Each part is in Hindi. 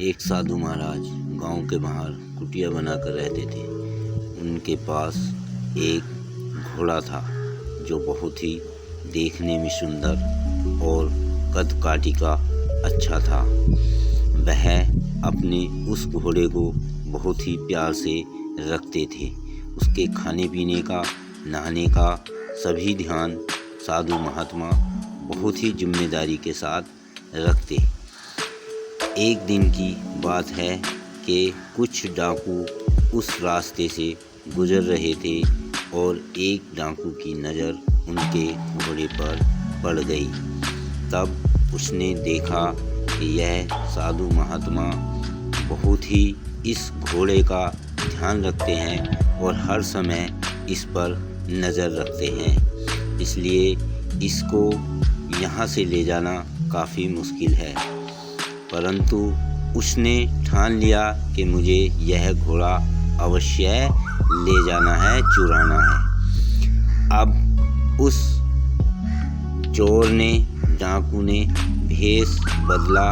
एक साधु महाराज गांव के बाहर कुटिया बनाकर रहते थे। उनके पास एक घोड़ा था जो बहुत ही देखने में सुंदर और कद काठी का अच्छा था। वह अपने उस घोड़े को बहुत ही प्यार से रखते थे। उसके खाने पीने का, नहाने का सभी ध्यान साधु महात्मा बहुत ही जिम्मेदारी के साथ रखते। एक दिन की बात है कि कुछ डाकू उस रास्ते से गुजर रहे थे और एक डाकू की नज़र उनके घोड़े पर पड़ गई। तब उसने देखा कि यह साधु महात्मा बहुत ही इस घोड़े का ध्यान रखते हैं और हर समय इस पर नज़र रखते हैं, इसलिए इसको यहाँ से ले जाना काफ़ी मुश्किल है। परंतु उसने ठान लिया कि मुझे यह घोड़ा अवश्य ले जाना है, चुराना है। अब उस चोर ने, डाकू ने भेष बदला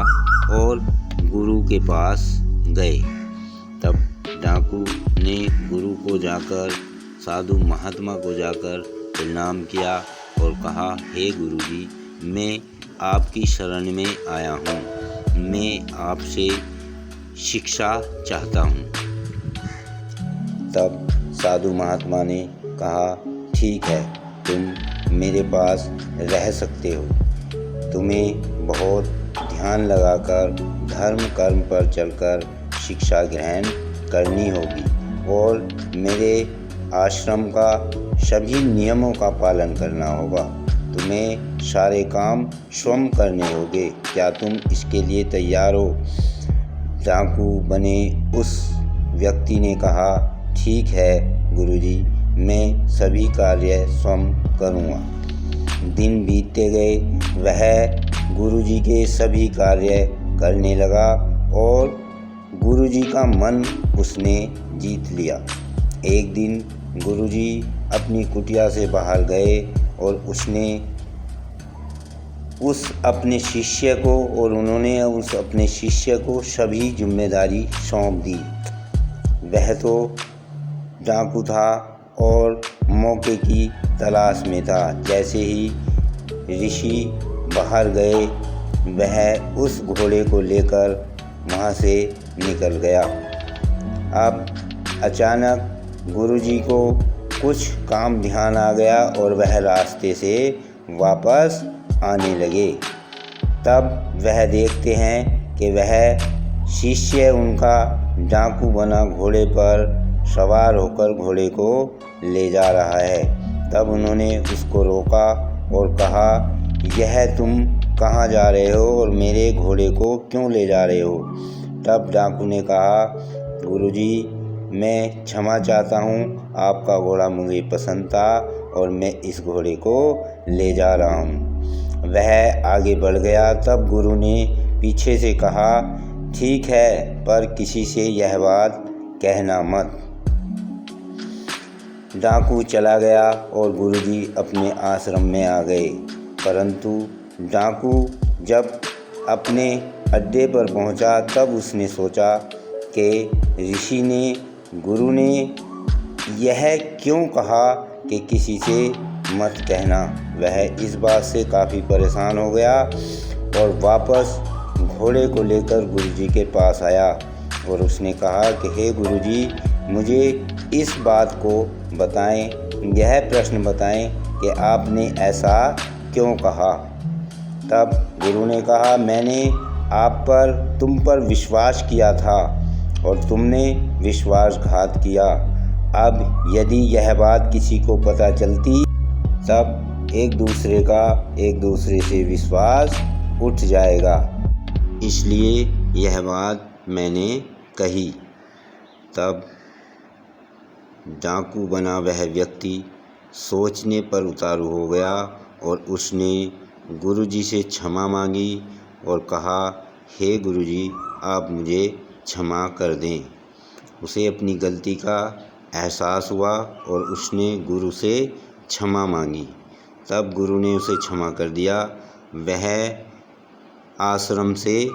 और गुरु के पास गए। तब डाकू ने गुरु को जाकर, साधु महात्मा को जाकर प्रणाम किया और कहा, हे गुरुजी, मैं आपकी शरण में आया हूँ। मैं आपसे शिक्षा चाहता हूँ। तब साधु महात्मा ने कहा, ठीक है, तुम मेरे पास रह सकते हो। तुम्हें बहुत ध्यान लगाकर धर्म कर्म पर चलकर शिक्षा ग्रहण करनी होगी और मेरे आश्रम का सभी नियमों का पालन करना होगा। तुम्हें सारे काम स्वयं करने होंगे। क्या तुम इसके लिए तैयार हो? डाकू बने उस व्यक्ति ने कहा, ठीक है गुरुजी, मैं सभी कार्य स्वयं करूँगा। दिन बीतते गए, वह गुरुजी के सभी कार्य करने लगा और गुरुजी का मन उसने जीत लिया। एक दिन गुरुजी अपनी कुटिया से बाहर गए और उसने उस अपने शिष्य को अपने शिष्य को सभी जिम्मेदारी सौंप दी। वह तो डाकू था और मौके की तलाश में था। जैसे ही ऋषि बाहर गए, वह उस घोड़े को लेकर वहाँ से निकल गया। अब अचानक गुरुजी को कुछ काम ध्यान आ गया और वह रास्ते से वापस आने लगे। तब वह देखते हैं कि वह शिष्य उनका डाकू बना घोड़े पर सवार होकर घोड़े को ले जा रहा है। तब उन्होंने उसको रोका और कहा, यह तुम कहाँ जा रहे हो और मेरे घोड़े को क्यों ले जा रहे हो? तब डाकू ने कहा, गुरुजी, मैं क्षमा चाहता हूँ, आपका घोड़ा मुझे पसंद था और मैं इस घोड़े को ले जा रहा हूँ। वह आगे बढ़ गया। तब गुरु ने पीछे से कहा, ठीक है, पर किसी से यह बात कहना मत। डाकू चला गया और गुरुजी अपने आश्रम में आ गए। परंतु डाकू जब अपने अड्डे पर पहुंचा, तब उसने सोचा कि ऋषि ने, गुरु ने यह क्यों कहा कि किसी से मत कहना। वह इस बात से काफ़ी परेशान हो गया और वापस घोड़े को लेकर गुरुजी के पास आया और उसने कहा कि हे गुरुजी, मुझे इस बात को बताएं, यह प्रश्न बताएं कि आपने ऐसा क्यों कहा। तब गुरु ने कहा, मैंने तुम पर विश्वास किया था और तुमने विश्वासघात किया। अब यदि यह बात किसी को पता चलती, तब एक दूसरे से विश्वास उठ जाएगा, इसलिए यह बात मैंने कही। तब डाकू बना वह व्यक्ति सोचने पर उतारू हो गया और उसने गुरुजी से क्षमा मांगी और कहा, हे गुरुजी, आप मुझे क्षमा कर दें। उसे अपनी गलती का एहसास हुआ और उसने गुरु से क्षमा मांगी। तब गुरु ने उसे क्षमा कर दिया। वह आश्रम से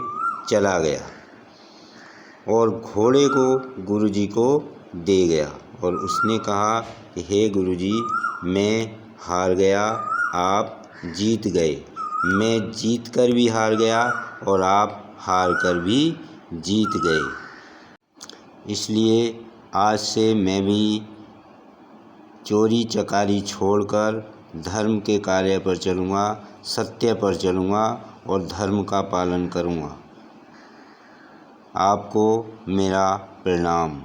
चला गया। और घोड़े को गुरुजी को दे गया और उसने कहा कि हे गुरुजी, मैं हार गया, आप जीत गए। मैं जीत कर भी हार गया और आप हार कर भी जीत गए। इसलिए आज से मैं भी चोरी चकारी छोड़कर धर्म के कार्य पर चलूँगा, सत्य पर चलूँगा और धर्म का पालन करूँगा। आपको मेरा प्रणाम।